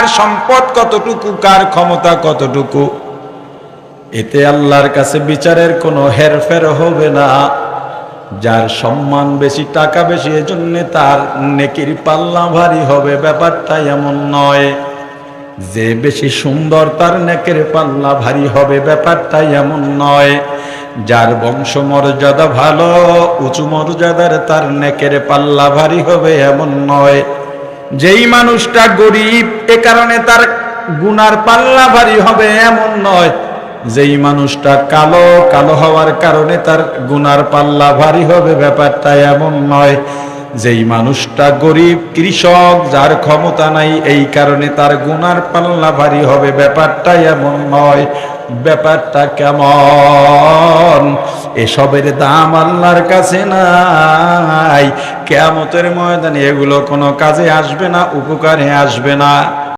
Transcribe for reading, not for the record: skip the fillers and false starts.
কার সম্পদ কতটুকু, কার ক্ষমতা কতটুকু, এতে আল্লাহর কাছে বিচারের কোনো হেরফের হবে না। যার সম্মান বেশি, টাকা বেশি, এজন্য তার নেকির পাল্লা ভারী হবে, ব্যাপারটা এমন নয়। যে বেশি সুন্দর তার নেকের পাল্লা ভারী হবে, ব্যাপারটা এমন নয়। যার বংশ মর্যাদা ভালো, উঁচু মর্যাদার, তার নেকের পাল্লা ভারী হবে এমন নয়। যেই মানুষটা গরিব এ কারণে তার গুনার পাল্লা ভারী হবে এমন নয়। যেই মানুষটা কালো, কালো হওয়ার কারণে তার গুনার পাল্লা ভারী হবে, ব্যাপারটা এমন নয়। যেই মানুষটা গরিব, কৃষক, যার ক্ষমতা নাই, এই কারণে তার গুনার পাল্লা ভারী হবে, ব্যাপারটা এমন নয়। ব্যাপারটা কেমন? এসবের দাম আল্লাহর কাছে নাই। কিয়ামতের ময়দানে এগুলো কোনো কাজে আসবে না, উপকারে আসবে না।